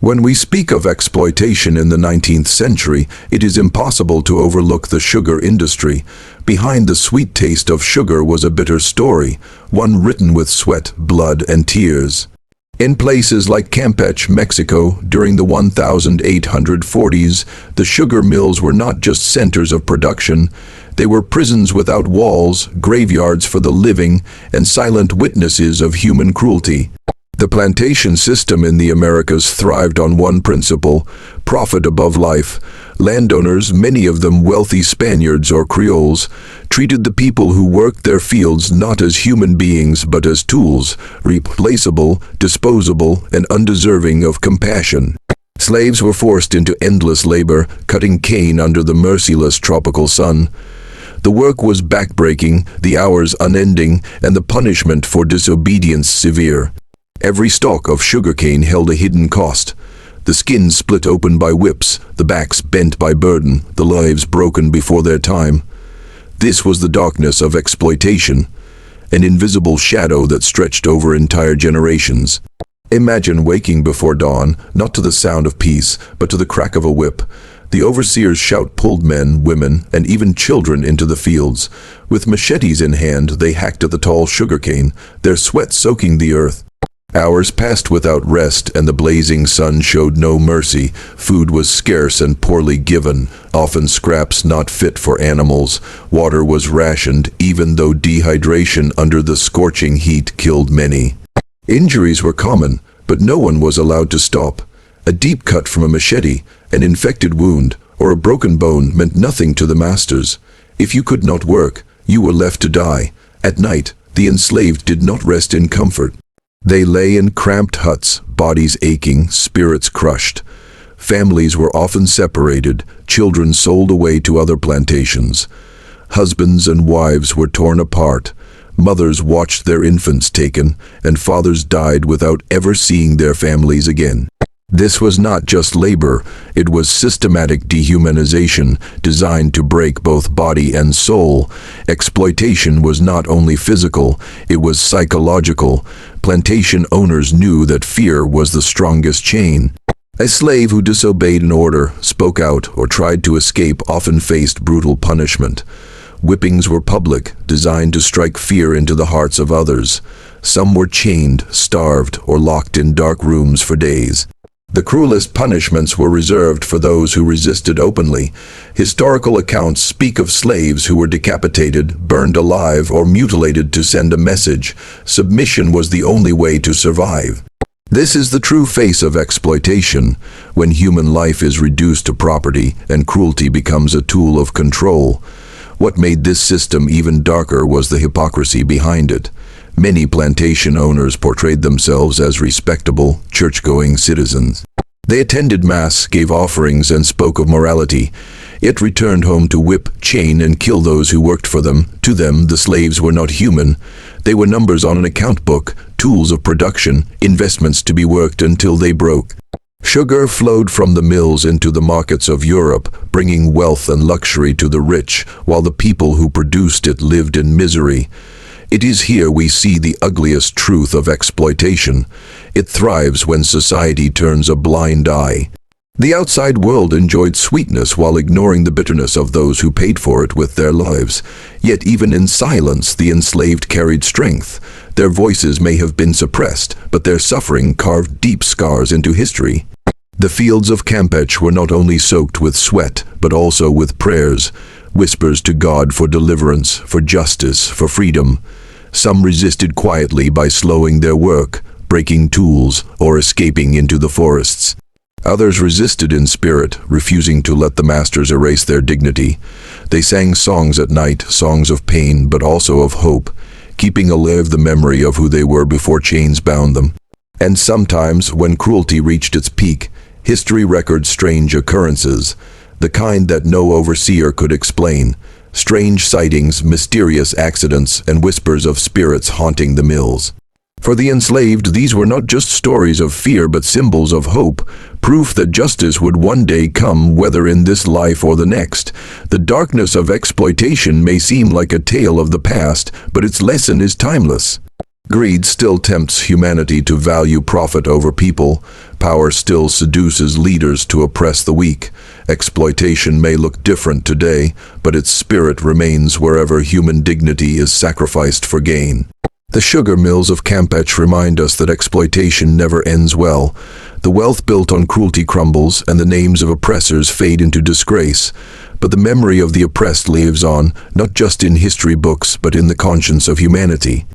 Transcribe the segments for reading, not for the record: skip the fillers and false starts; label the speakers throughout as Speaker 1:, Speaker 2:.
Speaker 1: When we speak of exploitation in the 19th century, it is impossible to overlook the sugar industry. Behind the sweet taste of sugar was a bitter story, one written with sweat, blood, and tears. In places like Campeche, Mexico, during the 1840s, the sugar mills were not just centers of production. They were prisons without walls, graveyards for the living, and silent witnesses of human cruelty. The plantation system in the Americas thrived on one principle: profit above life. Landowners, many of them wealthy Spaniards or Creoles, treated the people who worked their fields not as human beings but as tools, replaceable, disposable, and undeserving of compassion. Slaves were forced into endless labor, cutting cane under the merciless tropical sun. The work was backbreaking, the hours unending, and the punishment for disobedience severe. Every stalk of sugarcane held a hidden cost. The skins split open by whips, the backs bent by burden, the lives broken before their time. This was the darkness of exploitation, an invisible shadow that stretched over entire generations. Imagine waking before dawn, not to the sound of peace, but to the crack of a whip. The overseer's shout pulled men, women, and even children into the fields. With machetes in hand, they hacked at the tall sugarcane, their sweat soaking the earth. Hours passed without rest, and the blazing sun showed no mercy. Food was scarce and poorly given, often scraps not fit for animals. Water was rationed, even though dehydration under the scorching heat killed many. Injuries were common, but no one was allowed to stop. A deep cut from a machete, an infected wound, or a broken bone meant nothing to the masters. If you could not work, you were left to die. At night, the enslaved did not rest in comfort. They lay in cramped huts, bodies aching, spirits crushed. Families were often separated, children sold away to other plantations. Husbands and wives were torn apart. Mothers watched their infants taken, and fathers died without ever seeing their families again. This was not just labor, it was systematic dehumanization designed to break both body and soul. Exploitation was not only physical, it was psychological. Plantation owners knew that fear was the strongest chain. A slave who disobeyed an order, spoke out, or tried to escape often faced brutal punishment. Whippings were public, designed to strike fear into the hearts of others. Some were chained, starved, or locked in dark rooms for days. The cruelest punishments were reserved for those who resisted openly. Historical accounts speak of slaves who were decapitated, burned alive, or mutilated to send a message. Submission was the only way to survive. This is the true face of exploitation, when human life is reduced to property and cruelty becomes a tool of control. What made this system even darker was the hypocrisy behind it. Many plantation owners portrayed themselves as respectable, church-going citizens. They attended mass, gave offerings, and spoke of morality, yet returned home to whip, chain, and kill those who worked for them. To them, the slaves were not human. They were numbers on an account book, tools of production, investments to be worked until they broke. Sugar flowed from the mills into the markets of Europe, bringing wealth and luxury to the rich, while the people who produced it lived in misery. It is here we see the ugliest truth of exploitation. It thrives when society turns a blind eye. The outside world enjoyed sweetness while ignoring the bitterness of those who paid for it with their lives. Yet even in silence, the enslaved carried strength. Their voices may have been suppressed, but their suffering carved deep scars into history. The fields of Campeche were not only soaked with sweat, but also with prayers, whispers to God for deliverance, for justice, for freedom. Some resisted quietly by slowing their work, breaking tools, or escaping into the forests. Others resisted in spirit, refusing to let the masters erase their dignity. They sang songs at night, songs of pain, but also of hope, keeping alive the memory of who they were before chains bound them. And sometimes, when cruelty reached its peak, history records strange occurrences, the kind that no overseer could explain. Strange sightings, mysterious accidents, and whispers of spirits haunting the mills. For the enslaved, these were not just stories of fear but symbols of hope, proof that justice would one day come, whether in this life or the next. The darkness of exploitation may seem like a tale of the past, but its lesson is timeless. Greed still tempts humanity to value profit over people. Power still seduces leaders to oppress the weak. Exploitation may look different today, but its spirit remains wherever human dignity is sacrificed for gain. The sugar mills of Campeche remind us that exploitation never ends well. The wealth built on cruelty crumbles, and the names of oppressors fade into disgrace. But the memory of the oppressed lives on, not just in history books, but in the conscience of humanity.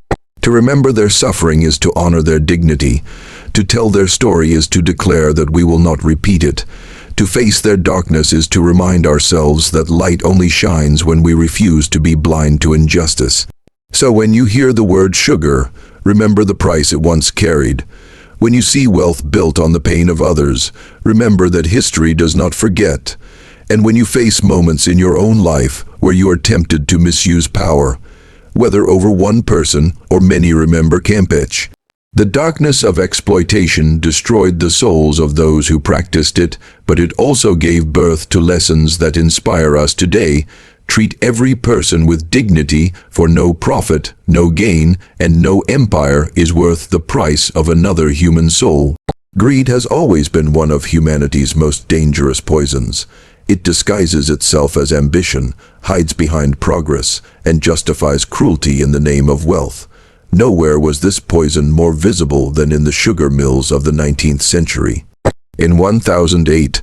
Speaker 1: To remember their suffering is to honor their dignity. To tell their story is to declare that we will not repeat it. To face their darkness is to remind ourselves that light only shines when we refuse to be blind to injustice. So when you hear the word sugar, remember the price it once carried. When you see wealth built on the pain of others, remember that history does not forget. And when you face moments in your own life where you are tempted to misuse power, whether over one person or many, remember Campeche. The darkness of exploitation destroyed the souls of those who practiced it, but it also gave birth to lessons that inspire us today. Treat every person with dignity, for no profit, no gain, and no empire is worth the price of another human soul. Greed has always been one of humanity's most dangerous poisons. It disguises itself as ambition, hides behind progress, and justifies cruelty in the name of wealth. Nowhere was this poison more visible than in the sugar mills of the 19th century. In 1840s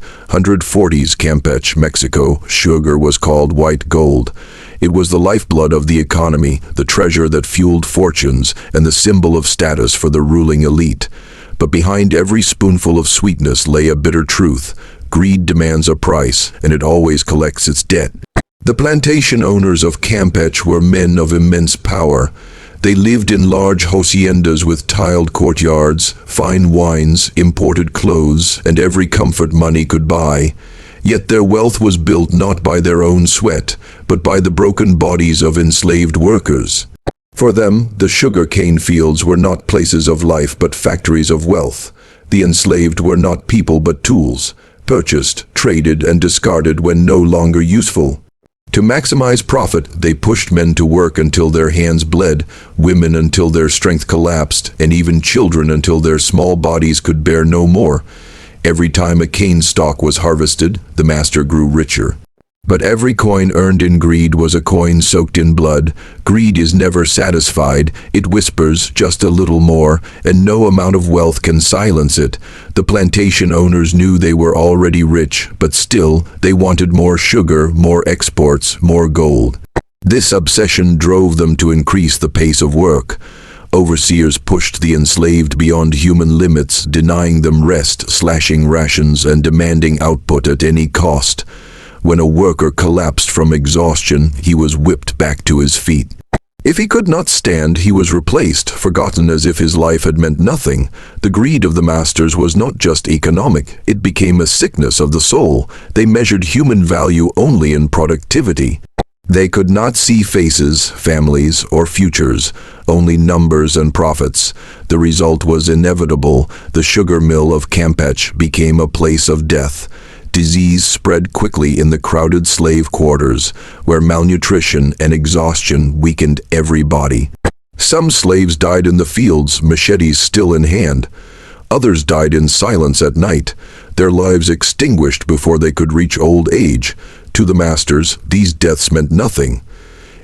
Speaker 1: Campeche, Mexico, sugar was called white gold. It was the lifeblood of the economy, the treasure that fueled fortunes, and the symbol of status for the ruling elite. But behind every spoonful of sweetness lay a bitter truth. Greed demands a price, and it always collects its debt. The plantation owners of Campeche were men of immense power. They lived in large haciendas with tiled courtyards, fine wines, imported clothes, and every comfort money could buy. Yet their wealth was built not by their own sweat, but by the broken bodies of enslaved workers. For them, the sugar cane fields were not places of life but factories of wealth. The enslaved were not people but tools, purchased, traded, and discarded when no longer useful. To maximize profit, they pushed men to work until their hands bled, women until their strength collapsed, and even children until their small bodies could bear no more. Every time a cane stalk was harvested, the master grew richer. But every coin earned in greed was a coin soaked in blood. Greed is never satisfied. It whispers just a little more, and no amount of wealth can silence it. The plantation owners knew they were already rich, but still, they wanted more sugar, more exports, more gold. This obsession drove them to increase the pace of work. Overseers pushed the enslaved beyond human limits, denying them rest, slashing rations, and demanding output at any cost. When a worker collapsed from exhaustion, he was whipped back to his feet. If he could not stand, he was replaced, forgotten as if his life had meant nothing. The greed of the masters was not just economic, it became a sickness of the soul. They measured human value only in productivity. They could not see faces, families, or futures, only numbers and profits. The result was inevitable. The sugar mill of Campeche became a place of death. Disease spread quickly in the crowded slave quarters, where malnutrition and exhaustion weakened every body. Some slaves died in the fields, machetes still in hand. Others died in silence at night, their lives extinguished before they could reach old age. To the masters, these deaths meant nothing.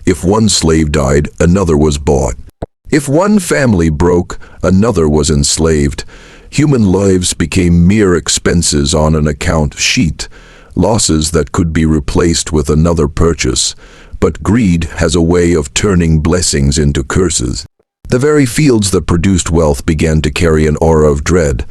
Speaker 1: If one slave died, another was bought. If one family broke, another was enslaved. Human lives became mere expenses on an account sheet, losses that could be replaced with another purchase. But greed has a way of turning blessings into curses. The very fields that produced wealth began to carry an aura of dread.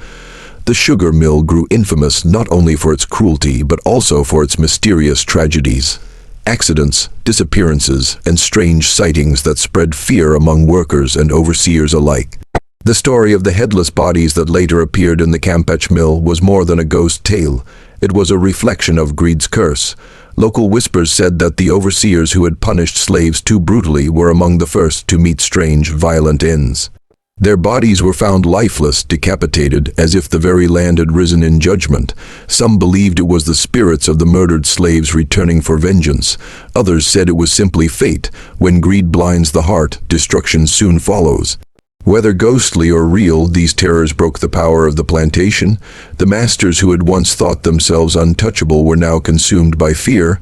Speaker 1: The sugar mill grew infamous not only for its cruelty, but also for its mysterious tragedies. Accidents, disappearances, and strange sightings that spread fear among workers and overseers alike. The story of the headless bodies that later appeared in the Campeche mill was more than a ghost tale. It was a reflection of greed's curse. Local whispers said that the overseers who had punished slaves too brutally were among the first to meet strange, violent ends. Their bodies were found lifeless, decapitated, as if the very land had risen in judgment. Some believed it was the spirits of the murdered slaves returning for vengeance. Others said it was simply fate. When greed blinds the heart, destruction soon follows. Whether ghostly or real, these terrors broke the power of the plantation. The masters who had once thought themselves untouchable were now consumed by fear.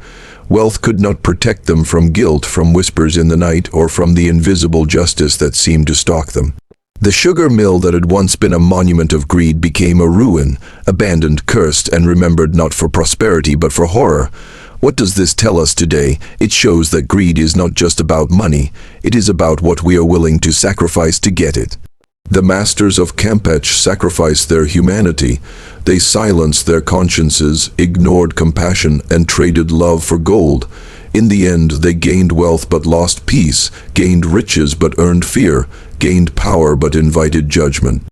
Speaker 1: Wealth could not protect them from guilt, from whispers in the night, or from the invisible justice that seemed to stalk them. The sugar mill that had once been a monument of greed became a ruin, abandoned, cursed, and remembered not for prosperity but for horror. What does this tell us today? It shows that greed is not just about money, it is about what we are willing to sacrifice to get it. The masters of Campeche sacrificed their humanity. They silenced their consciences, ignored compassion, and traded love for gold. In the end, they gained wealth but lost peace, gained riches but earned fear, gained power but invited judgment.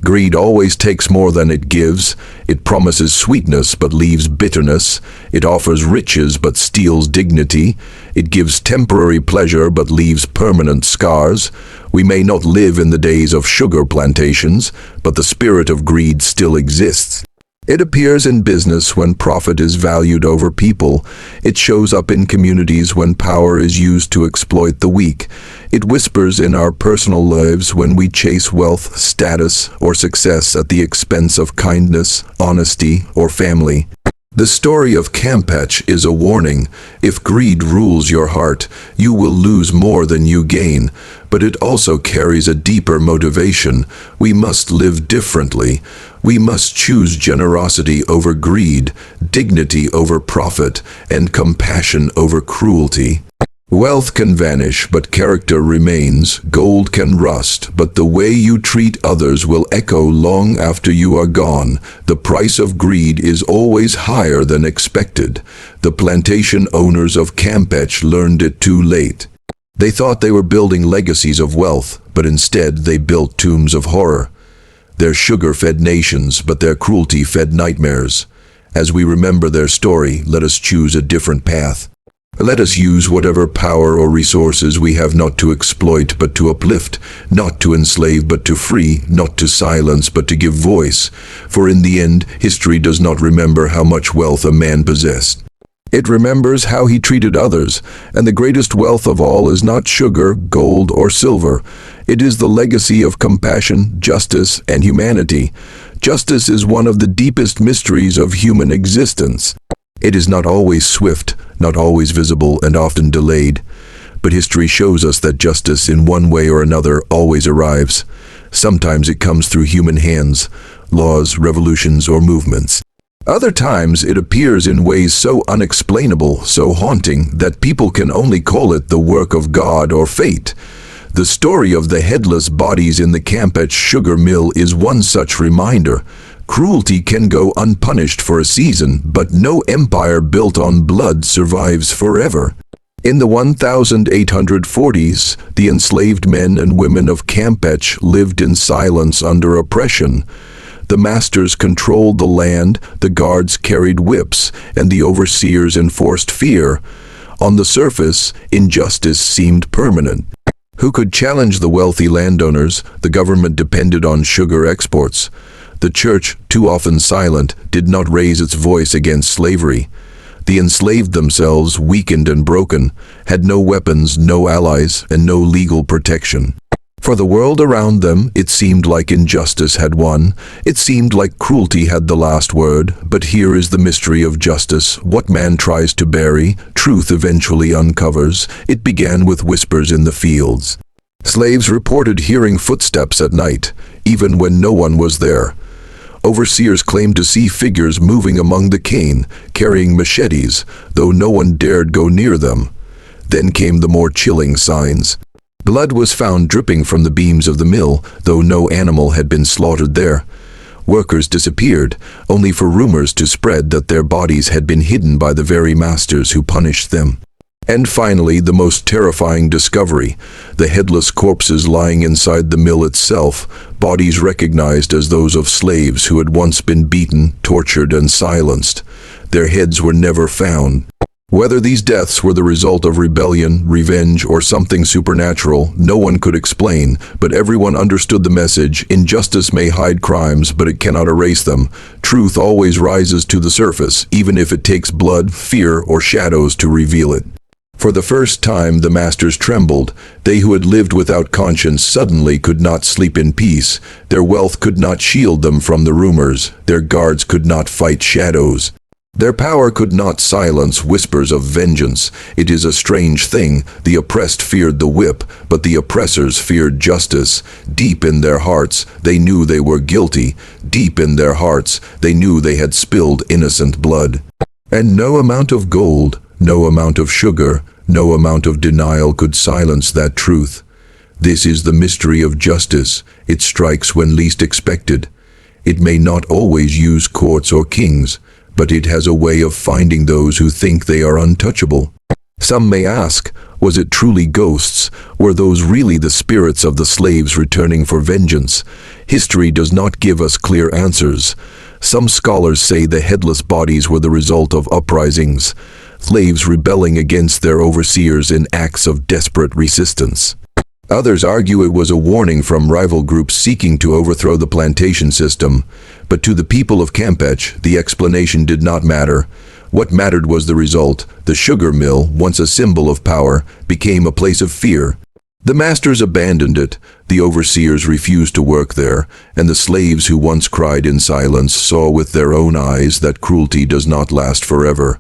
Speaker 1: Greed always takes more than it gives. It promises sweetness but leaves bitterness. It offers riches but steals dignity. It gives temporary pleasure but leaves permanent scars. We may not live in the days of sugar plantations, but the spirit of greed still exists. It appears in business when profit is valued over people. It shows up in communities when power is used to exploit the weak. It whispers in our personal lives when we chase wealth, status, or success at the expense of kindness, honesty, or family. The story of Campeche is a warning. If greed rules your heart, you will lose more than you gain. But it also carries a deeper motivation. We must live differently. We must choose generosity over greed, dignity over profit, and compassion over cruelty. Wealth can vanish, but character remains. Gold can rust, but the way you treat others will echo long after you are gone. The price of greed is always higher than expected. The plantation owners of Campeche learned it too late. They thought they were building legacies of wealth, but instead they built tombs of horror. Their sugar fed nations, but their cruelty fed nightmares. As we remember their story, let us choose a different path. Let us use whatever power or resources we have not to exploit but to uplift, not to enslave but to free, not to silence but to give voice. For in the end, history does not remember how much wealth a man possessed. It remembers how he treated others, and the greatest wealth of all is not sugar, gold, or silver. It is the legacy of compassion, justice, and humanity. Justice is one of the deepest mysteries of human existence. It is not always swift, not always visible, and often delayed. But history shows us that justice, in one way or another, always arrives. Sometimes it comes through human hands, laws, revolutions, or movements. Other times it appears in ways so unexplainable, so haunting, that people can only call it the work of God or fate. The story of the headless bodies in the Campeche sugar mill is one such reminder. Cruelty can go unpunished for a season, but no empire built on blood survives forever. In the 1840s, the enslaved men and women of Campeche lived in silence under oppression. The masters controlled the land, the guards carried whips, and the overseers enforced fear. On the surface, injustice seemed permanent. Who could challenge the wealthy landowners? The government depended on sugar exports. The church, too often silent, did not raise its voice against slavery. The enslaved themselves, weakened and broken, had no weapons, no allies, and no legal protection. For the world around them, it seemed like injustice had won. It seemed like cruelty had the last word. But here is the mystery of justice. What man tries to bury, truth eventually uncovers. It began with whispers in the fields. Slaves reported hearing footsteps at night, even when no one was there. Overseers claimed to see figures moving among the cane, carrying machetes, though no one dared go near them. Then came the more chilling signs. Blood was found dripping from the beams of the mill, though no animal had been slaughtered there. Workers disappeared, only for rumors to spread that their bodies had been hidden by the very masters who punished them. And finally, the most terrifying discovery, the headless corpses lying inside the mill itself, bodies recognized as those of slaves who had once been beaten, tortured, and silenced. Their heads were never found. Whether these deaths were the result of rebellion, revenge, or something supernatural, no one could explain, but everyone understood the message: injustice may hide crimes, but it cannot erase them. Truth always rises to the surface, even if it takes blood, fear, or shadows to reveal it. For the first time the masters trembled. They who had lived without conscience suddenly could not sleep in peace. Their wealth could not shield them from the rumors. Their guards could not fight shadows. Their power could not silence whispers of vengeance. It is a strange thing. The oppressed feared the whip, but the oppressors feared justice. Deep in their hearts, they knew they were guilty. Deep in their hearts, they knew they had spilled innocent blood. And no amount of gold, no amount of sugar, no amount of denial could silence that truth. This is the mystery of justice. It strikes when least expected. It may not always use courts or kings, but it has a way of finding those who think they are untouchable. Some may ask, was it truly ghosts? Were those really the spirits of the slaves returning for vengeance? History does not give us clear answers. Some scholars say the headless bodies were the result of uprisings, slaves rebelling against their overseers in acts of desperate resistance. Others argue it was a warning from rival groups seeking to overthrow the plantation system. But to the people of Campeche, the explanation did not matter. What mattered was the result. The sugar mill, once a symbol of power, became a place of fear. The masters abandoned it, the overseers refused to work there, and the slaves who once cried in silence saw with their own eyes that cruelty does not last forever.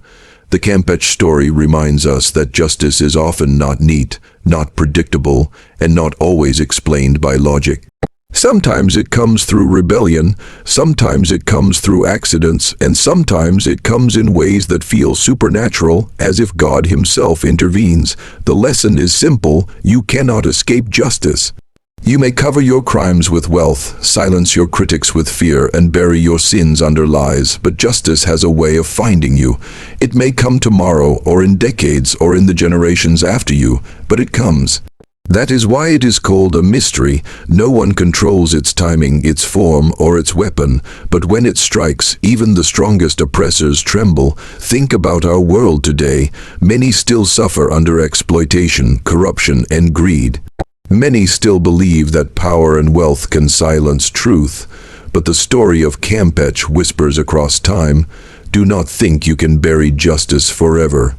Speaker 1: The Campeche story reminds us that justice is often not neat, not predictable, and not always explained by logic. Sometimes it comes through rebellion, sometimes it comes through accidents, and sometimes it comes in ways that feel supernatural, as if God himself intervenes. The lesson is simple: you cannot escape justice. You may cover your crimes with wealth, silence your critics with fear, and bury your sins under lies, but justice has a way of finding you. It may come tomorrow, or in decades, or in the generations after you, but it comes. That is why it is called a mystery. No one controls its timing, its form, or its weapon, but when it strikes, even the strongest oppressors tremble. Think about our world today. Many still suffer under exploitation, corruption, and greed. Many still believe that power and wealth can silence truth, but the story of Campeche whispers across time, do not think you can bury justice forever.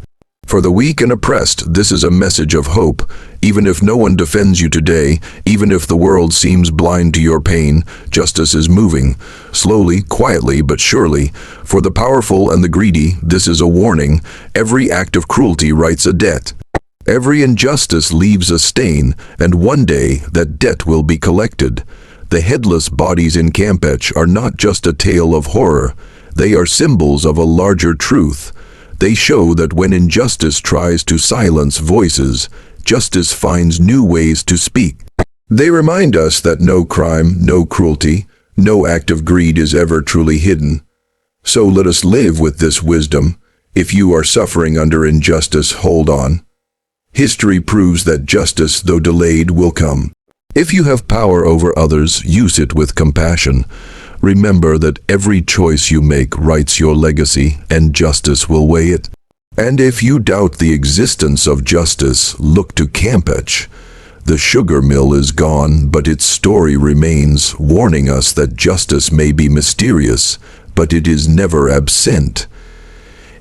Speaker 1: For the weak and oppressed, this is a message of hope. Even if no one defends you today, even if the world seems blind to your pain, justice is moving, slowly, quietly, but surely. For the powerful and the greedy, this is a warning. Every act of cruelty writes a debt. Every injustice leaves a stain, and one day that debt will be collected. The headless bodies in Campeche are not just a tale of horror. They are symbols of a larger truth. They show that when injustice tries to silence voices, justice finds new ways to speak. They remind us that no crime, no cruelty, no act of greed is ever truly hidden. So let us live with this wisdom. If you are suffering under injustice, hold on. History proves that justice, though delayed, will come. If you have power over others, use it with compassion. Remember that every choice you make writes your legacy, and justice will weigh it. And if you doubt the existence of justice, look to Campeche. The sugar mill is gone, but its story remains, warning us that justice may be mysterious, but it is never absent.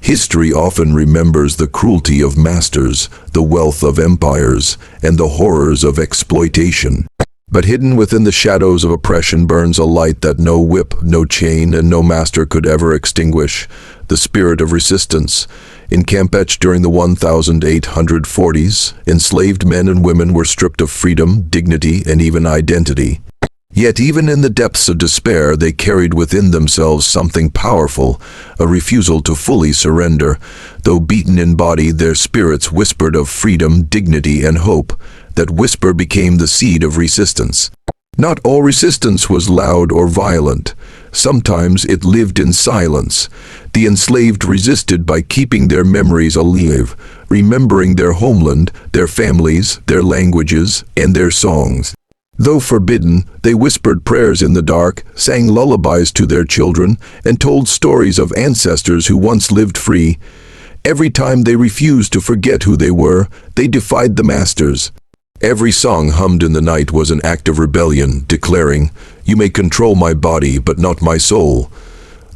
Speaker 1: History often remembers the cruelty of masters, the wealth of empires, and the horrors of exploitation. But hidden within the shadows of oppression burns a light that no whip, no chain, and no master could ever extinguish: the spirit of resistance. In Campeche during the 1840s, enslaved men and women were stripped of freedom, dignity, and even identity. Yet even in the depths of despair, they carried within themselves something powerful, a refusal to fully surrender. Though beaten in body, their spirits whispered of freedom, dignity, and hope. That whisper became the seed of resistance. Not all resistance was loud or violent. Sometimes it lived in silence. The enslaved resisted by keeping their memories alive, remembering their homeland, their families, their languages, and their songs. Though forbidden, they whispered prayers in the dark, sang lullabies to their children, and told stories of ancestors who once lived free. Every time they refused to forget who they were, they defied the masters. Every song hummed in the night was an act of rebellion, declaring, "You may control my body, but not my soul."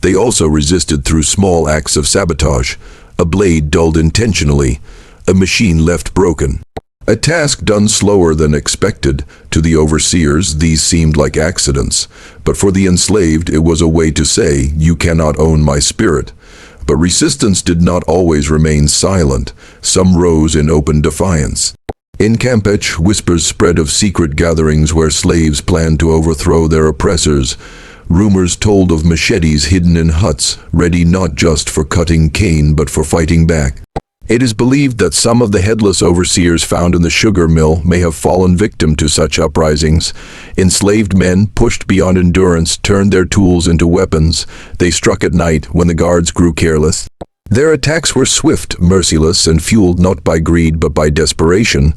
Speaker 1: They also resisted through small acts of sabotage: a blade dulled intentionally, a machine left broken. A task done slower than expected. To the overseers, these seemed like accidents, but for the enslaved, it was a way to say, "You cannot own my spirit." But resistance did not always remain silent. Some rose in open defiance. In Campeche, whispers spread of secret gatherings where slaves planned to overthrow their oppressors. Rumors told of machetes hidden in huts, ready not just for cutting cane but for fighting back. It is believed that some of the headless overseers found in the sugar mill may have fallen victim to such uprisings. Enslaved men, pushed beyond endurance, turned their tools into weapons. They struck at night when the guards grew careless. Their attacks were swift, merciless, and fueled not by greed but by desperation.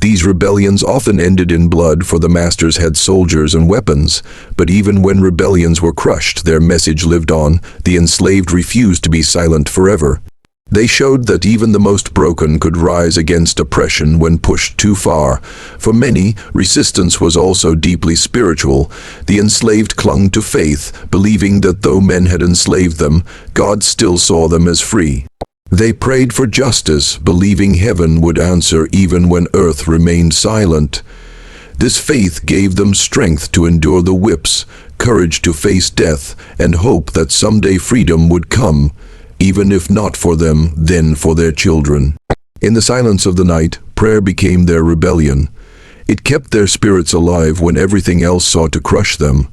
Speaker 1: These rebellions often ended in blood, for the masters had soldiers and weapons. But even when rebellions were crushed, their message lived on. The enslaved refused to be silent forever. They showed that even the most broken could rise against oppression when pushed too far. For many, resistance was also deeply spiritual. The enslaved clung to faith, believing that though men had enslaved them, God still saw them as free. They prayed for justice, believing heaven would answer even when earth remained silent. This faith gave them strength to endure the whips, courage to face death, and hope that someday freedom would come. Even if not for them, then for their children. In the silence of the night, prayer became their rebellion. It kept their spirits alive when everything else sought to crush them.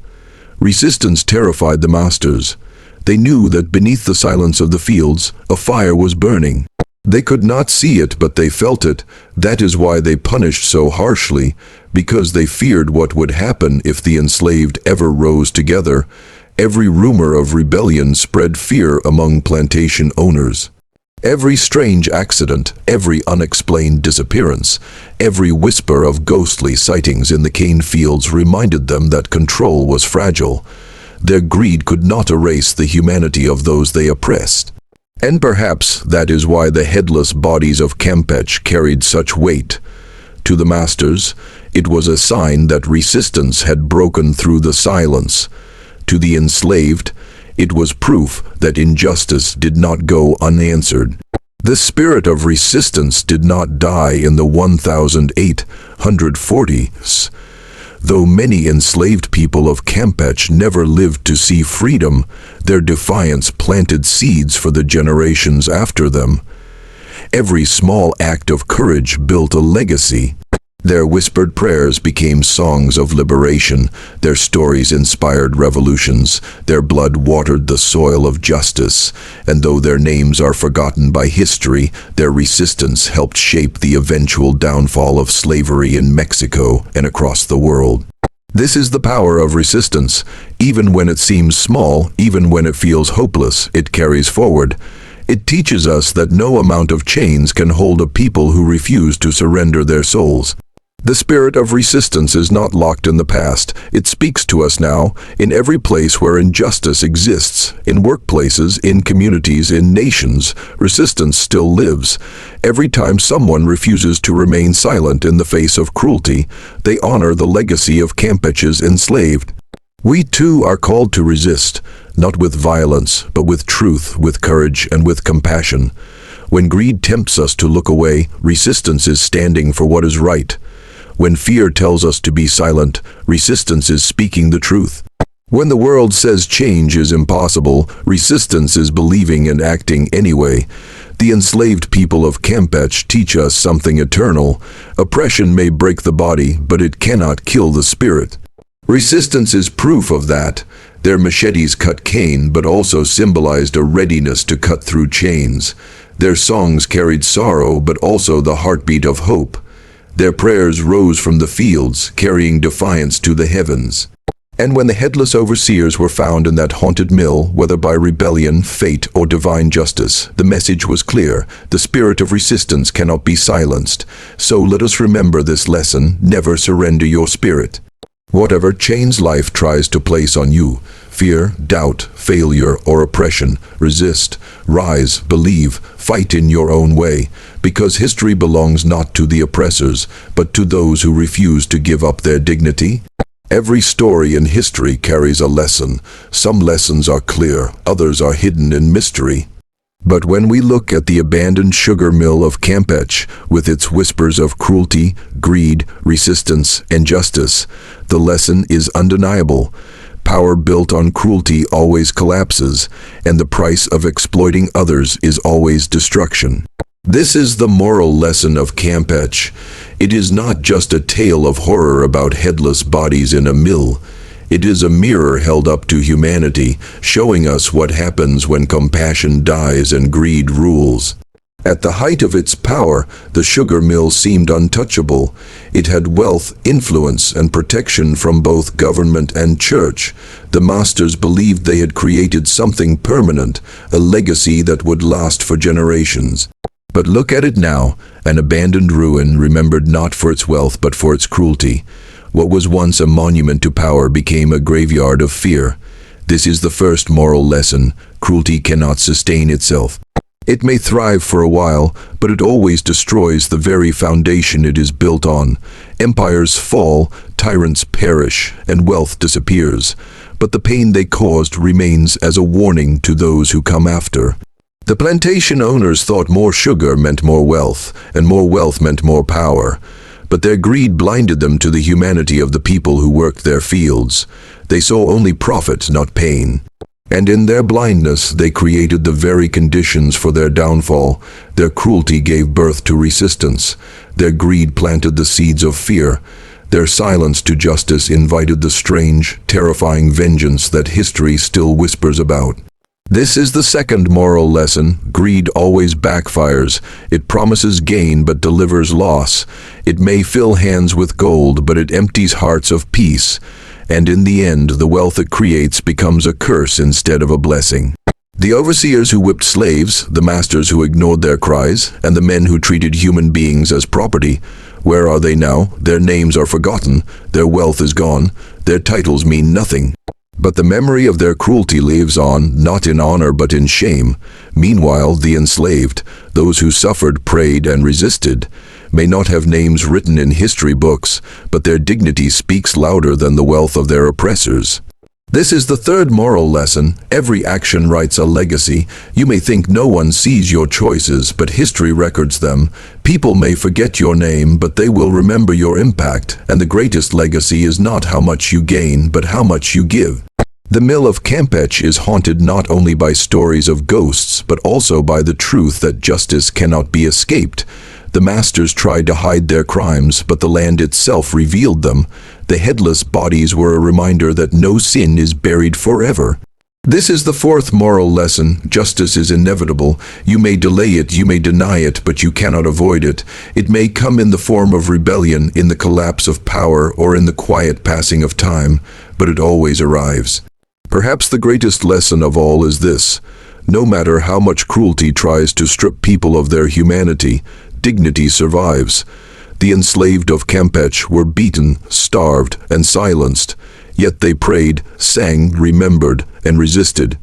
Speaker 1: Resistance terrified the masters. They knew that beneath the silence of the fields, a fire was burning. They could not see it, but they felt it. That is why they punished so harshly, because they feared what would happen if the enslaved ever rose together. Every rumor of rebellion spread fear among plantation owners. Every strange accident, every unexplained disappearance, every whisper of ghostly sightings in the cane fields reminded them that control was fragile. Their greed could not erase the humanity of those they oppressed. And perhaps that is why the headless bodies of Campeche carried such weight. To the masters, it was a sign that resistance had broken through the silence. To the enslaved, it was proof that injustice did not go unanswered. The spirit of resistance did not die in the 1840s. Though many enslaved people of Campeche never lived to see freedom, their defiance planted seeds for the generations after them. Every small act of courage built a legacy. Their whispered prayers became songs of liberation. Their stories inspired revolutions. Their blood watered the soil of justice. And though their names are forgotten by history, their resistance helped shape the eventual downfall of slavery in Mexico and across the world. This is the power of resistance. Even when it seems small, even when it feels hopeless, it carries forward. It teaches us that no amount of chains can hold a people who refuse to surrender their souls. The spirit of resistance is not locked in the past. It speaks to us now, in every place where injustice exists, in workplaces, in communities, in nations. Resistance still lives. Every time someone refuses to remain silent in the face of cruelty, they honor the legacy of Campeche's enslaved. We too are called to resist, not with violence, but with truth, with courage, and with compassion. When greed tempts us to look away, resistance is standing for what is right. When fear tells us to be silent, resistance is speaking the truth. When the world says change is impossible, resistance is believing and acting anyway. The enslaved people of Campeche teach us something eternal. Oppression may break the body, but it cannot kill the spirit. Resistance is proof of that. Their machetes cut cane, but also symbolized a readiness to cut through chains. Their songs carried sorrow, but also the heartbeat of hope. Their prayers rose from the fields, carrying defiance to the heavens. And when the headless overseers were found in that haunted mill, whether by rebellion, fate, or divine justice, the message was clear. The spirit of resistance cannot be silenced. So let us remember this lesson: never surrender your spirit. Whatever chains life tries to place on you, fear, doubt, failure, or oppression, resist, rise, believe, fight in your own way, because history belongs not to the oppressors, but to those who refuse to give up their dignity. Every story in history carries a lesson. Some lessons are clear, others are hidden in mystery. But when we look at the abandoned sugar mill of Campeche, with its whispers of cruelty, greed, resistance, and justice, the lesson is undeniable. Power built on cruelty always collapses, and the price of exploiting others is always destruction. This is the moral lesson of Campeche. It is not just a tale of horror about headless bodies in a mill. It is a mirror held up to humanity, showing us what happens when compassion dies and greed rules. At the height of its power, the sugar mill seemed untouchable. It had wealth, influence, and protection from both government and church. The masters believed they had created something permanent, a legacy that would last for generations. But look at it now, an abandoned ruin remembered not for its wealth but for its cruelty. What was once a monument to power became a graveyard of fear. This is the first moral lesson: cruelty cannot sustain itself. It may thrive for a while, but it always destroys the very foundation it is built on. Empires fall, tyrants perish, and wealth disappears. But the pain they caused remains as a warning to those who come after. The plantation owners thought more sugar meant more wealth, and more wealth meant more power. But their greed blinded them to the humanity of the people who worked their fields. They saw only profit, not pain. And in their blindness, they created the very conditions for their downfall. Their cruelty gave birth to resistance. Their greed planted the seeds of fear. Their silence to justice invited the strange, terrifying vengeance that history still whispers about. This is the second moral lesson: greed always backfires. It promises gain but delivers loss. It may fill hands with gold, but it empties hearts of peace. And in the end, the wealth it creates becomes a curse instead of a blessing. The overseers who whipped slaves, the masters who ignored their cries, and the men who treated human beings as property, where are they now? Their names are forgotten, their wealth is gone, their titles mean nothing. But the memory of their cruelty lives on, not in honor but in shame. Meanwhile, the enslaved, those who suffered, prayed, and resisted, may not have names written in history books, but their dignity speaks louder than the wealth of their oppressors. This is the third moral lesson: every action writes a legacy. You may think no one sees your choices, but history records them. People may forget your name, but they will remember your impact, and the greatest legacy is not how much you gain, but how much you give. The mill of Campeche is haunted not only by stories of ghosts, but also by the truth that justice cannot be escaped. The masters tried to hide their crimes, but the land itself revealed them. The headless bodies were a reminder that no sin is buried forever. This is the fourth moral lesson: justice is inevitable. You may delay it, you may deny it, but you cannot avoid it. It may come in the form of rebellion, in the collapse of power, or in the quiet passing of time, but it always arrives. Perhaps the greatest lesson of all is this: no matter how much cruelty tries to strip people of their humanity, dignity survives. The enslaved of Campeche were beaten, starved, and silenced, yet they prayed, sang, remembered, and resisted.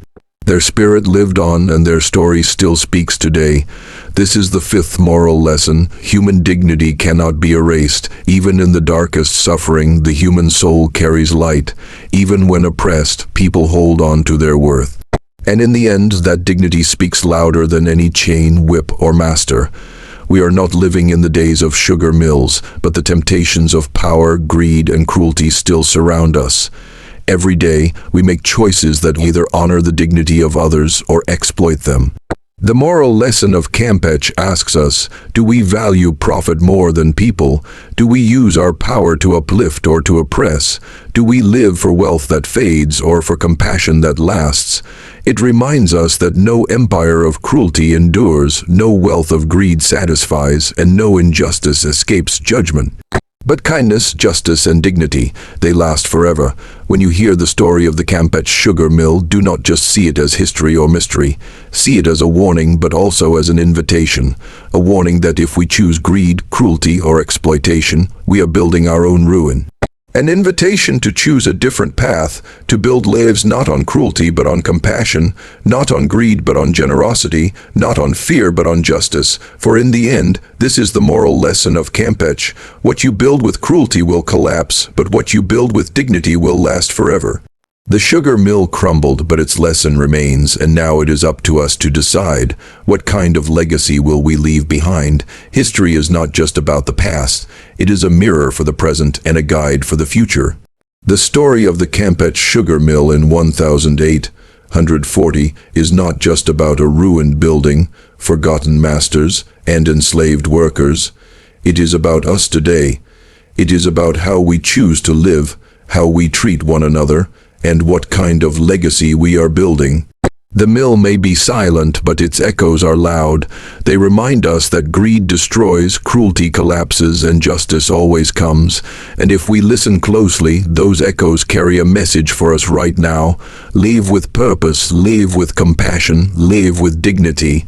Speaker 1: Their spirit lived on, and their story still speaks today. This is the fifth moral lesson: human dignity cannot be erased. Even in the darkest suffering, the human soul carries light. Even when oppressed, people hold on to their worth. And in the end, that dignity speaks louder than any chain, whip, or master. We are not living in the days of sugar mills, but the temptations of power, greed, and cruelty still surround us. Every day, we make choices that either honor the dignity of others or exploit them. The moral lesson of Campeche asks us, do we value profit more than people? Do we use our power to uplift or to oppress? Do we live for wealth that fades or for compassion that lasts? It reminds us that no empire of cruelty endures, no wealth of greed satisfies, and no injustice escapes judgment. But kindness, justice, and dignity, they last forever. When you hear the story of the Campeche sugar mill, do not just see it as history or mystery. See it as a warning, but also as an invitation. A warning that if we choose greed, cruelty, or exploitation, we are building our own ruin. An invitation to choose a different path, to build lives not on cruelty but on compassion, not on greed but on generosity, not on fear but on justice. For in the end, this is the moral lesson of Campeche: what you build with cruelty will collapse, but what you build with dignity will last forever. The sugar mill crumbled, but its lesson remains, and now it is up to us to decide, what kind of legacy will we leave behind? History is not just about the past, it is a mirror for the present and a guide for the future. The story of the Campeche sugar mill in 1840 is not just about a ruined building, forgotten masters, and enslaved workers. It is about us today. It is about how we choose to live, how we treat one another, and what kind of legacy we are building. The mill may be silent, but its echoes are loud. They remind us that greed destroys, cruelty collapses, and justice always comes. And if we listen closely, those echoes carry a message for us right now. Live with purpose, live with compassion, live with dignity.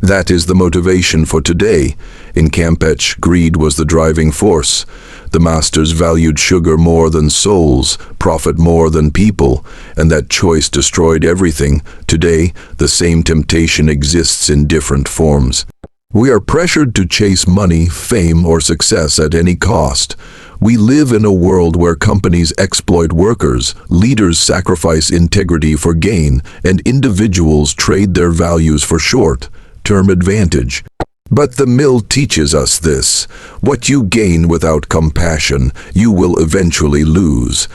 Speaker 1: That is the motivation for today. In Campeche, greed was the driving force. The masters valued sugar more than souls, profit more than people, and that choice destroyed everything. Today, the same temptation exists in different forms. We are pressured to chase money, fame, or success at any cost. We live in a world where companies exploit workers, leaders sacrifice integrity for gain, and individuals trade their values for short-term advantage. But the mill teaches us this: what you gain without compassion, you will eventually lose.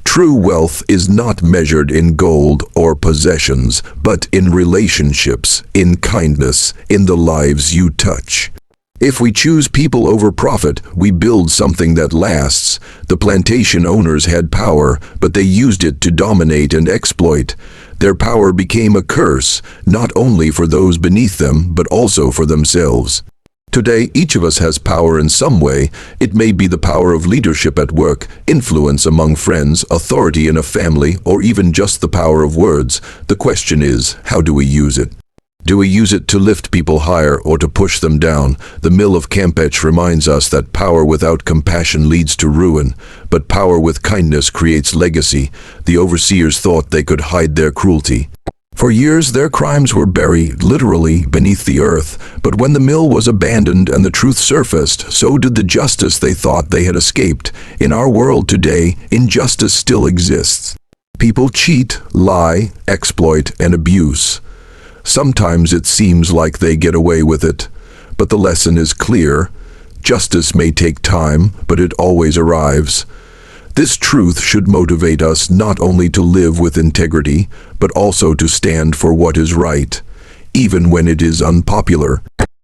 Speaker 1: True wealth is not measured in gold or possessions, but in relationships, in kindness, in the lives you touch. If we choose people over profit, we build something that lasts. The plantation owners had power, but they used it to dominate and exploit. Their power became a curse, not only for those beneath them, but also for themselves. Today, each of us has power in some way. It may be the power of leadership at work, influence among friends, authority in a family, or even just the power of words. The question is, how do we use it? Do we use it to lift people higher or to push them down? The mill of Campeche reminds us that power without compassion leads to ruin, but power with kindness creates legacy. The overseers thought they could hide their cruelty. For years, their crimes were buried, literally, beneath the earth. But when the mill was abandoned and the truth surfaced, so did the justice they thought they had escaped. In our world today, injustice still exists. People cheat, lie, exploit, and abuse. Sometimes it seems like they get away with it, but the lesson is clear. Justice may take time, but it always arrives. This truth should motivate us not only to live with integrity, but also to stand for what is right, even when it is unpopular.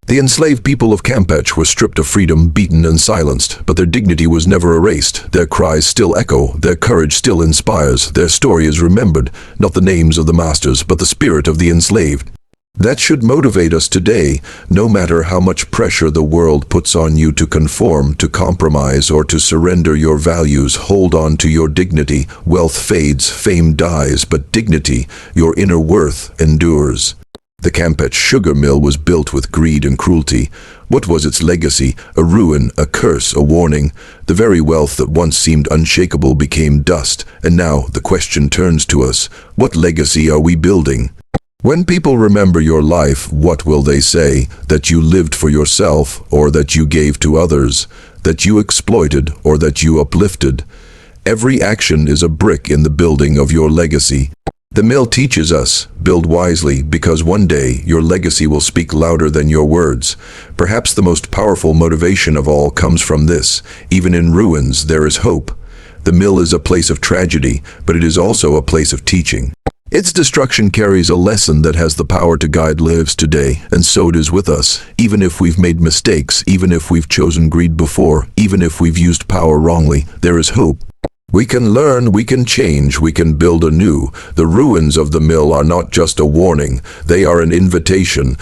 Speaker 1: The enslaved people of Campeche were stripped of freedom, beaten and silenced, but their dignity was never erased. Their cries still echo, their courage still inspires, their story is remembered, not the names of the masters, but the spirit of the enslaved. That should motivate us today, no matter how much pressure the world puts on you to conform, to compromise, or to surrender your values. Hold on to your dignity. Wealth fades, fame dies, but dignity, your inner worth, endures. The Campeche sugar mill was built with greed and cruelty. What was its legacy? A ruin, a curse, a warning. The very wealth that once seemed unshakable became dust, and now the question turns to us: what legacy are we building? When people remember your life, what will they say? That you lived for yourself, or that you gave to others? That you exploited, or that you uplifted? Every action is a brick in the building of your legacy. The mill teaches us, build wisely, because one day your legacy will speak louder than your words. Perhaps the most powerful motivation of all comes from this: even in ruins there is hope. The mill is a place of tragedy, but it is also a place of teaching. Its destruction carries a lesson that has the power to guide lives today, and so it is with us. Even if we've made mistakes, even if we've chosen greed before, even if we've used power wrongly, there is hope. We can learn, we can change, we can build anew. The ruins of the mill are not just a warning, they are an invitation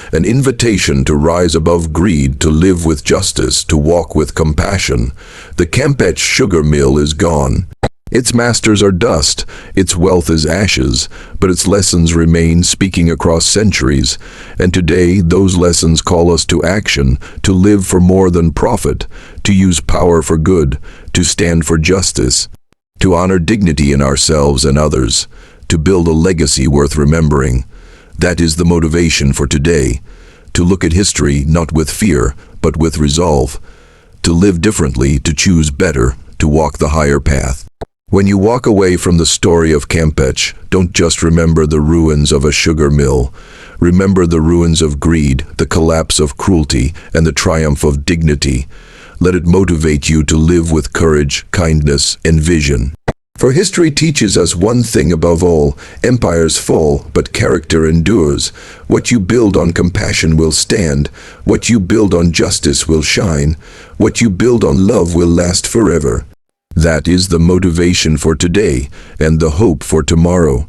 Speaker 1: to rise above greed, to live with justice, to walk with compassion. The Campeche sugar mill is gone. Its masters are dust, its wealth is ashes, but its lessons remain, speaking across centuries. And today, those lessons call us to action, to live for more than profit, to use power for good, to stand for justice, to honor dignity in ourselves and others, to build a legacy worth remembering. That is the motivation for today: to look at history not with fear, but with resolve, to live differently, to choose better, to walk the higher path. When you walk away from the story of Campeche, don't just remember the ruins of a sugar mill. Remember the ruins of greed, the collapse of cruelty, and the triumph of dignity. Let it motivate you to live with courage, kindness, and vision. For history teaches us one thing above all: empires fall, but character endures. What you build on compassion will stand. What you build on justice will shine. What you build on love will last forever. That is the motivation for today and the hope for tomorrow.